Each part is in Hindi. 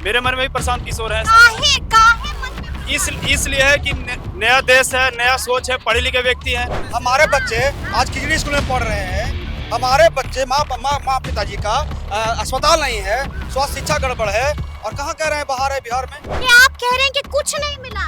मेरे मन में भी प्रशांत किशोर है। काहे काहे मन में इसलिए है कि नया देश है, नया सोच है, पढ़े लिखे व्यक्ति हैं। हमारे बच्चे आज खिचड़ी स्कूल में पढ़ रहे हैं। हमारे बच्चे माँ पिताजी का अस्पताल नहीं है, स्वास्थ्य शिक्षा गड़बड़ है। और कहाँ कह रहे हैं बाहर है बिहार में। कि आप कह रहे हैं कि कुछ नहीं मिला,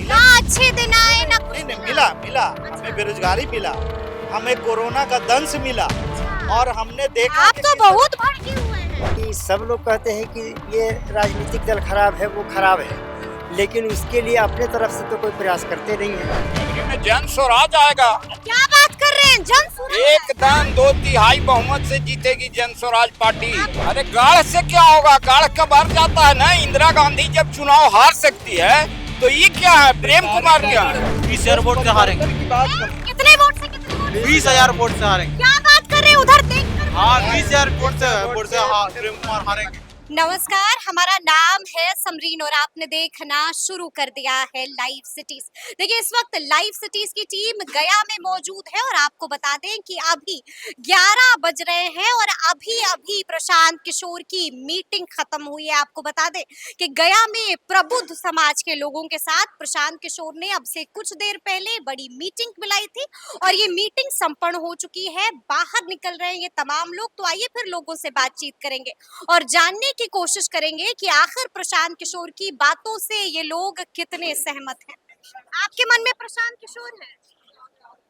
ना अच्छे दिन आए ना कुछ नहीं मिला हमें बेरोजगारी मिला, हमें कोरोना का दंश मिला। और हमने देखा आप तो बहुत भड़के हुए हैं। कि सब लोग कहते हैं कि ये राजनीतिक दल खराब है, वो खराब है, लेकिन उसके लिए अपने तरफ से तो कोई प्रयास करते नहीं है। जन स्वराज आएगा, क्या बात कर रहे हैं? जन स्वराज एकदम 2/3 बहुमत से जीतेगी जन स्वराज पार्टी। अरे गाढ़ से क्या होगा, गाढ़ कब हार जाता है ना। इंदिरा गांधी जब चुनाव हार सकती है तो ये क्या है, प्रेम कुमार क्या है। 20,000 वोट से हारेंगे। कितने वोट से कितने वोट? 20,000 वोट से हारेंगे। क्या बात कर रहे हैं? उधर देख कर। हाँ, 20,000 वोट से प्रेम कुमार हारेंगे। नमस्कार, हमारा नाम है समरीन और आपने देखना शुरू कर दिया है लाइव सिटीज। देखिए, इस वक्त लाइव सिटीज की टीम गया में मौजूद है और आपको बता दें कि अभी 11 बज रहे हैं और अभी अभी प्रशांत किशोर की मीटिंग खत्म हुई है। आपको बता दें कि गया में प्रबुद्ध समाज के लोगों के साथ प्रशांत किशोर ने अब से कुछ देर पहले बड़ी मीटिंग बुलाई थी और ये मीटिंग संपन्न हो चुकी है। बाहर निकल रहे हैं ये तमाम लोग, तो आइए फिर लोगों से बातचीत करेंगे और जानने की कोशिश करेंगे कि आखिर प्रशांत किशोर की बातों से ये लोग कितने सहमत हैं। आपके मन में प्रशांत किशोर है?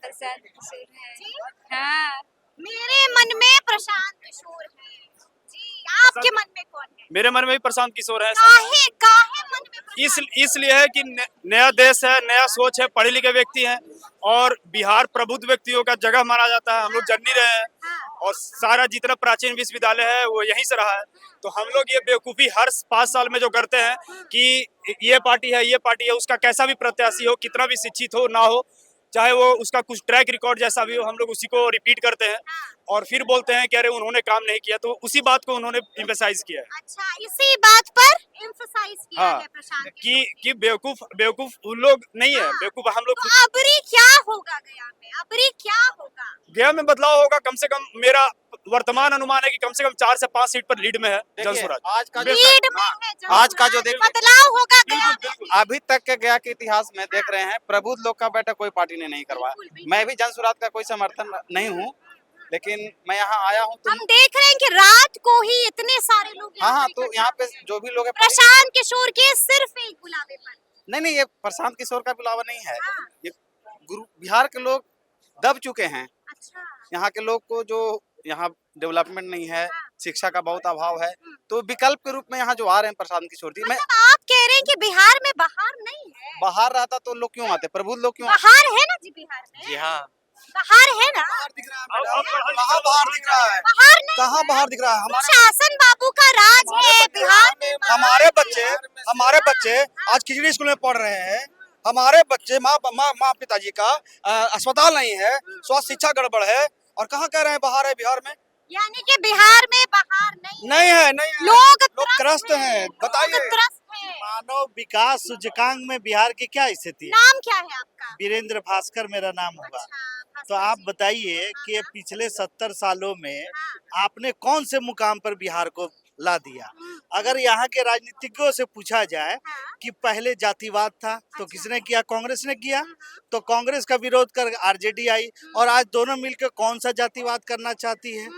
प्रशांत किशोर है जी? हाँ, मेरे मन में प्रशांत किशोर है जी। आपके मन में कौन है? मेरे मन में भी प्रशांत किशोर है। काहे काहे मन में प्रशांत? इसलिए है कि नया देश है, नया सोच है, पढ़े लिखे व्यक्ति हैं और बिहार प्रबुद्ध व्यक्तियों का जगह माना जाता है। हम लोग जन नहीं रहे हैं और सारा जितना प्राचीन विश्वविद्यालय है वो यहीं से रहा है। तो हम लोग ये बेवकूफ़ी हर 5 साल में जो करते हैं कि ये पार्टी है, उसका कैसा भी प्रत्याशी हो, कितना भी शिक्षित हो ना हो, चाहे वो उसका कुछ ट्रैक रिकॉर्ड जैसा भी हो, हम लोग उसी को रिपीट करते हैं और फिर बोलते हैं कि अरे उन्होंने काम नहीं किया। तो उसी बात को उन्होंने एम्फसाइज किया है। अच्छा, इसी बात पर एम्फसाइज किया हाँ, है प्रशांत कि बेवकूफ उन लोग नहीं है, बेवकूफ हम लोग। तो अबरी क्या होगा गया में? अबरी क्या होगा? गया में बदलाव होगा। कम से कम मेरा वर्तमान अनुमान है कि कम से कम 4 से 5 सीट पर लीड में है जन स्वराज। आज का लीड में है जन आज का जो स्वराज, देखो- बदलाव होगा गया में। अभी तक के गया के इतिहास में देख रहे हैं, प्रबुद्ध लोग का बैठक कोई पार्टी ने नहीं करवाया। बिल्कुल, बिल्कुल। मैं भी जन स्वराज का कोई समर्थन नहीं हूँ, लेकिन मैं यहाँ आया हूँ तो हम देख रहे हैं कि रात को ही इतने सारे लोग हाँ, पर तो इकट्ठा यहाँ पे हुए हैं। जो भी लोग हैं, प्रशांत किशोर के सिर्फ एक बुलावे पर। नहीं, ये प्रशांत किशोर का बुलावा नहीं है। हाँ। ये बिहार के लोग दब चुके हैं। अच्छा, यहाँ के लोग को जो यहाँ डेवलपमेंट नहीं है, शिक्षा का बहुत अभाव है, तो विकल्प के रूप में यहाँ जो आ रहे हैं प्रशांत किशोर जी। मैं मतलब आप कह रहे हैं कि बिहार में बहार नहीं है? बाहर रहता तो लोग क्यों आते, प्रबुद्ध लोग क्यों आते? बहार है ना जी बिहार में? जी हाँ, बहार है ना? कहाँ बाहर दिख रहा है? बहार नहीं कहाँ बाहर दिख रहा है? शासन बाबू का राज है बिहार में। हमारे बच्चे आज खिचड़ी स्कूल में पढ़ रहे हैं। हमारे बच्चे माँ पिताजी का अस्पताल नहीं है, स्वास्थ्य शिक्षा गड़बड़ है। और कहाँ कह रहे हैं बाहर है बिहार में। यानी कि बिहार में बहार नहीं है। नहीं है। लोग त्रस्त हैं। बताइए, लोग त्रस्त हैं। मानव विकास सूचकांक में बिहार की क्या स्थिति है? नाम क्या है आपका? वीरेंद्र भास्कर मेरा नाम होगा। अच्छा, तो आप बताइए कि पिछले 70 सालों में आपने कौन से मुकाम पर बिहार को ला दिया? अगर यहाँ के राजनीतिज्ञों से पूछा जाए कि पहले जातिवाद था तो किसने किया? कांग्रेस ने किया। तो कांग्रेस का विरोध कर आरजेडी आई और आज दोनों मिलकर कौन सा जातिवाद करना चाहती है?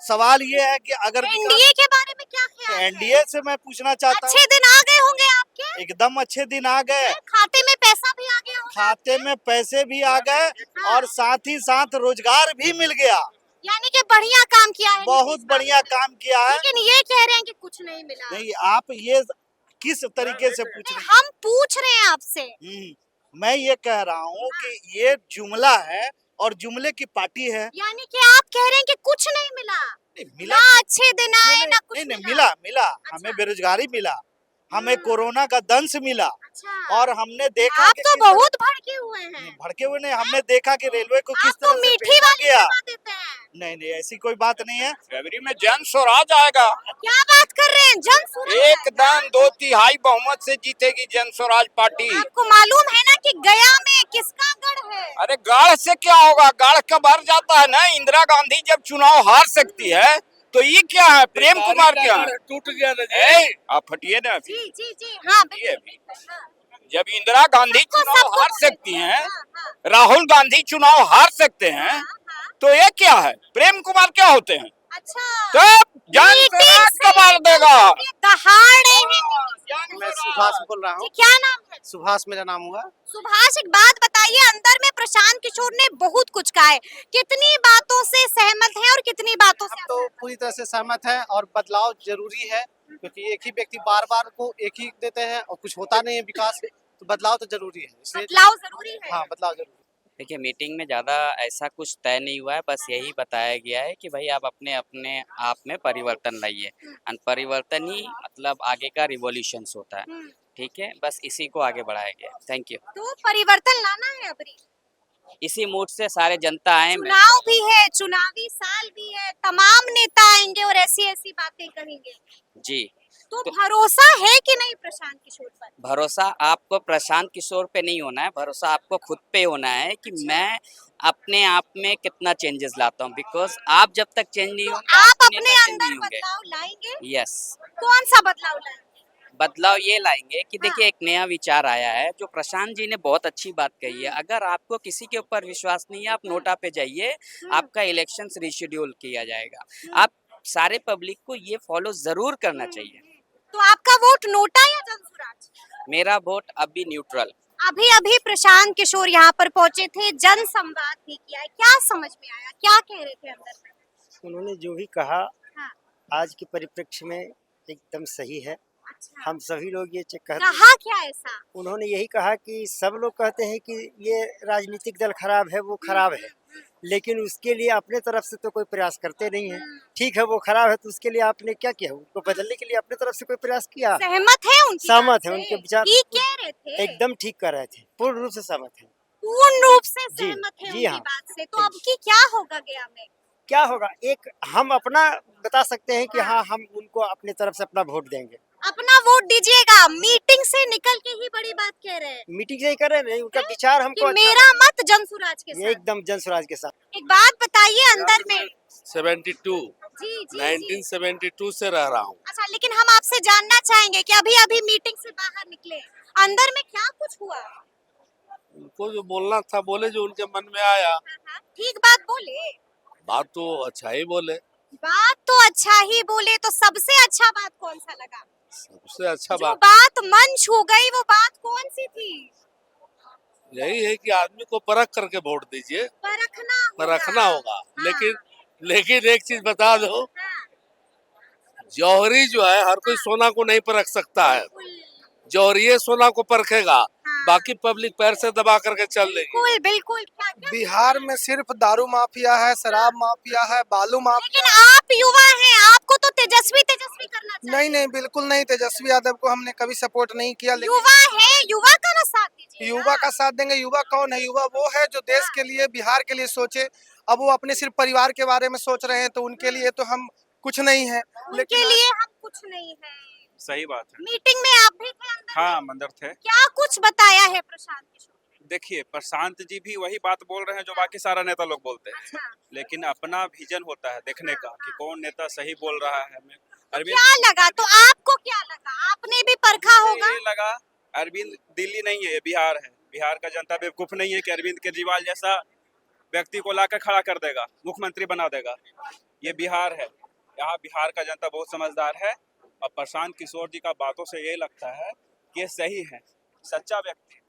सवाल ये है कि अगर एनडीए के बारे में क्या ख्याल है? एनडीए से मैं पूछना चाहता हूँ। अच्छे दिन आ गए होंगे आपके? एकदम अच्छे दिन आ गए, खाते में पैसा भी आ गया होगा? खाते में पैसे भी आ गए और साथ ही साथ रोजगार भी मिल गया। यानी कि बढ़िया काम किया है। बहुत बढ़िया काम किया है। लेकिन ये कह रहे हैं कि कुछ नहीं मिला। नहीं, आप ये किस तरीके से पूछ रहे हम पूछ रहे हैं आपसे। हैं? मैं ये कह रहा हूँ कि ये जुमला है और जुमले की पार्टी है। यानी कि आप कह रहे हैं कि कुछ नहीं मिला, नहीं, मिला ना अच्छे दिन आए ना कुछ नहीं, मिला। मिला। हमें बेरोजगारी मिला, हमें कोरोना का दंश मिला अच्छा, और हमने देखा आप कि तो किस तरह- बहुत भड़के हुए हैं। भड़के हुए नहीं, हमने देखा कि रेलवे को किस आप तो तरह से मीठी पीटा वाली गया। दबा देते हैं। नहीं, ऐसी कोई बात नहीं है। फरवरी में जन स्वराज आएगा, क्या बात कर रहे हैं? जन स्वराज एकदम 2/3 बहुमत से जीतेगी जन स्वराज पार्टी। आपको मालूम है ना कि गया में किसका गढ़ है? अरे गाढ़ से क्या होगा, गाढ़ कब हार जाता है ना। इंदिरा गांधी जब चुनाव हार सकती है तो ये क्या है? प्रेम कुमार क्या है? टूट गया ना जी। आप हटिए ना अभी। जी जी जी हाँ ये बिल्कुल अभी। हाँ, जब इंदिरा गांधी सबको चुनाव सबको हार बोले सकती थे, हैं, हाँ, हाँ, राहुल गांधी चुनाव हार सकते हैं, हाँ, हाँ, तो ये क्या है? प्रेम कुमार क्या होते हैं? अच्छा तब जान मीटिंग स्वराज से कमाल देगा। निकल के दहाड़े हैं। मैं सुभाष बोल रहा जी हूँ। क्या नाम है? सुभाष मेरा नाम हुआ। सुभाष एक बात बताइए, अंदर में प्रशांत किशोर ने बहुत कुछ कहा है, कितनी बातों से सहमत है और कितनी बातों से हम तो पूरी तरह से सहमत हैं और बदलाव जरूरी है, क्योंकि एक ही व्यक्ति बार बार को एक ही देते हैं और कुछ होता नहीं है विकास, तो बदलाव तो जरूरी है, इसलिए बदलाव जरूरी है। हाँ बदलाव जरूरी है। देखिए मीटिंग में ज़्यादा ऐसा कुछ तय नहीं हुआ है, बस यही बताया गया है कि भाई आप अपने अपने आप में परिवर्तन लाइए, और परिवर्तन ही मतलब आगे का रिवॉल्यूशंस होता है, ठीक है, बस इसी को आगे बढ़ाया गया। Thank you. तो परिवर्तन लाना है अबरी, इसी मूड से सारे जनता आए। चुनाव भी है, चुनावी साल भी है, तमाम नेता आएंगे और ऐसी ऐसी बातें करेंगे, जी, तो भरोसा है कि नहीं प्रशांत किशोर पर? भरोसा आपको प्रशांत किशोर पे नहीं होना है, भरोसा आपको खुद पे होना है कि मैं अपने आप में कितना चेंजेस लाता हूँ, बिकॉज आप जब तक चेंज नहीं तो होंगे आप आपके अपने नेता change अंदर नहीं होंगे। बदलाव लाएंगे? यस, कौन सा बदलाव लाएंगे? बदलाव ये लाएंगे कि हाँ। देखिए एक नया विचार आया है, जो प्रशांत जी ने बहुत अच्छी बात कही है, अगर आपको किसी के ऊपर विश्वास नहीं है आप नोटा पे जाइए, आपका इलेक्शन रिशेड्यूल किया जाएगा। आप सारे पब्लिक को ये फॉलो जरूर करना चाहिए। तो आपका वोट नोटा या जनसुराज? मेरा वोट अभी न्यूट्रल। अभी अभी प्रशांत किशोर यहाँ पर पहुंचे थे, जन संवाद भी किया है, क्या समझ में आया, क्या कह रहे थे अंदर में? उन्होंने जो भी कहा हाँ। आज के परिप्रेक्ष्य में एकदम सही है। अच्छा। हम सभी लोग ये कहते हैं, कहा क्या ऐसा? उन्होंने यही कहा कि सब लोग कहते हैं कि ये राजनीतिक दल खराब है, वो खराब है, लेकिन उसके लिए अपने तरफ से तो कोई प्रयास करते नहीं है। ठीक है वो खराब है, तो उसके लिए आपने क्या किया? उसको बदलने के लिए अपने तरफ से कोई प्रयास किया? सहमत है उनकी सहमत बात है, से? उनके विचार ठीक कह रहे थे, एकदम ठीक कर रहे थे, पूर्ण रूप से सहमत है। पूर्ण रूप से जी, सहमत है जी उनकी हाँ। बात से। तो अब की क्या होगा गया में? क्या होगा? एक हम अपना बता सकते हैं कि हाँ हम उनको अपने तरफ से अपना वोट देंगे। अपना वोट दीजिएगा, मीटिंग से निकल के ही बड़ी बात कह रहे हैं मीटिंग से ही कर रहे हैं, उनका विचार कि हमको अच्छा मेरा मत जनसुराज के लगा। साथ। एकदम जनस्वराज के साथ। एक बात बताइए अंदर में। 72 जी जी जी। 1972 से रह रहा हूँ। अच्छा, लेकिन हम आपसे जानना चाहेंगे कि अभी अभी मीटिंग से बाहर निकले, अंदर में क्या कुछ हुआ? उनको जो बोलना था बोले, जो उनके मन में आया। हाँ, ठीक बात बोले, बात तो अच्छा ही बोले। बात तो अच्छा ही बोले, तो सबसे अच्छा बात कौन सा लगा? सबसे अच्छा जो बात बात मन छू गई वो बात कौन सी थी? यही है कि आदमी को परख करके वोट दीजिए। परखना होगा। लेकिन एक चीज बता दो, हाँ, जौहरी जो है हर कोई सोना को नहीं परख सकता है। जौहरी सोना को परखेगा, बाकी पब्लिक पैर से दबा करके चल लेगी। बिल्कुल बिल्कुल। क्या बिहार में सिर्फ दारू माफिया है, शराब माफिया है, बालू माफिया। लेकिन आप युवा हैं, आपको तो तेजस्वी तेजस्वी करना चाहिए। नहीं नहीं, बिल्कुल नहीं। तेजस्वी यादव को हमने कभी सपोर्ट नहीं किया, लेकिन युवा है, युवा का ना साथ दीजिए। युवा का साथ देंगे। युवा कौन है? युवा वो है जो देश के लिए, बिहार के लिए सोचे। अब वो अपने सिर्फ परिवार के बारे में सोच रहे हैं, तो उनके लिए तो हम कुछ नहीं है। उनके लिए हम कुछ नहीं है। सही बात है। मीटिंग में आप भी थे अंदर हाँ, में? मंदिर थे। क्या कुछ बताया है प्रशांत किशोर? देखिए, प्रशांत जी भी वही बात बोल रहे हैं जो बाकी सारा नेता लोग बोलते हैं, अच्छा, लेकिन अपना विजन होता है देखने का कि कौन नेता सही बोल रहा है। हमें अरविंद क्या लगा? तो आपको क्या लगा? आपने भी परखा होगा। ये लगा, अरविंद दिल्ली नहीं है, ये बिहार है। बिहार का जनता बेवकूफ नहीं है कि अरविंद केजरीवाल जैसा व्यक्ति को लाकर खड़ा कर देगा, मुख्यमंत्री बना देगा। ये बिहार है, यहाँ बिहार का जनता बहुत समझदार है। और प्रशांत किशोर जी का बातों से ये लगता है कि ये सही है, सच्चा व्यक्ति।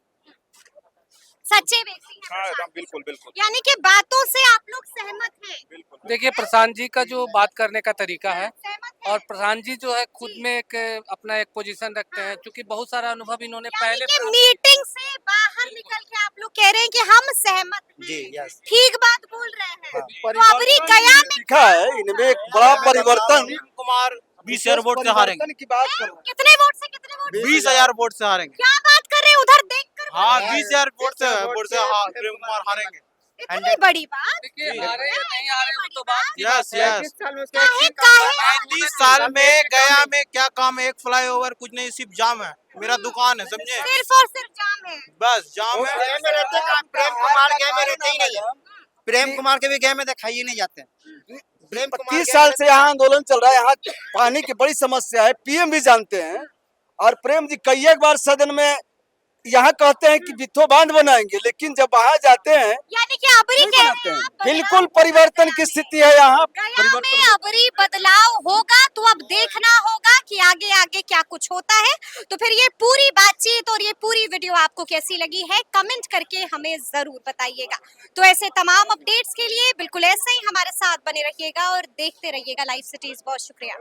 सच्चे व्यक्ति हैं हाँ, प्रशांत एकदम बिल्कुल बिल्कुल किशोर। यानी कि बातों से आप लोग सहमत हैं? बिल्कुल। देखिए प्रशांत जी का जो बात करने का तरीका है, सहमत हैं? और प्रशांत जी जो है खुद में एक अपना एक पोजीशन रखते हैं, क्योंकि बहुत सारा अनुभव इन्होंने यानी पहले कि मीटिंग से बाहर निकल के आप लोग कह रहे हैं कि हम सहमत हैं। जी, यस। ठीक बात बोल रहे हैं। तो अबरी गया में लिखा है इनमें एक बड़ा परिवर्तन। कुमार 20,000 वोट से हारेंगे। की बात करो। कितने वोट से कितने वोट? 20,000 वोट से हारेंगे। क्या बात कर रहे हैं? उधर देख कर हाँ, 20,000 वोट से प्रेम कुमार हारेंगे। इतनी बड़ी बात? देखिए हारे या नहीं हारे वो तो बात की यस यस। काहे काहे? 30 साल में गया में क्या काम है? एक फ्लाईओवर कुछ नहीं, सिर्फ जाम है। मेरा दुकान है, समझे? सिर्फ और सिर्फ जाम है। बस जाम है। प्रेम कुमार गए में रहते ही नहीं है। प्रेम कुमार के भी गए में दिखाई नहीं जाते हैं। प्रेम कुमार 30 साल से यहाँ आंदोलन चल रहा है, यहाँ पानी की बड़ी समस्या है, पीएम भी जानते हैं। और प्रेम जी कई एक बार सदन में यहाँ कहते हैं कि बिथो बांध बनाएंगे, लेकिन जब वहाँ जाते हैं यानी कि अबरी कह रहे हैं आप, बिल्कुल परिवर्तन की स्थिति है यहाँ। गया में अबरी बदलाव होगा तो अब देखना होगा कि आगे आगे क्या कुछ होता है। तो फिर ये पूरी बातचीत और ये पूरी वीडियो आपको कैसी लगी है कमेंट करके हमें जरूर बताइएगा। तो ऐसे तमाम अपडेट्स के लिए बिल्कुल ऐसे ही हमारे साथ बने रहिएगा और देखते रहिएगा लाइव सिटीज। बहुत शुक्रिया।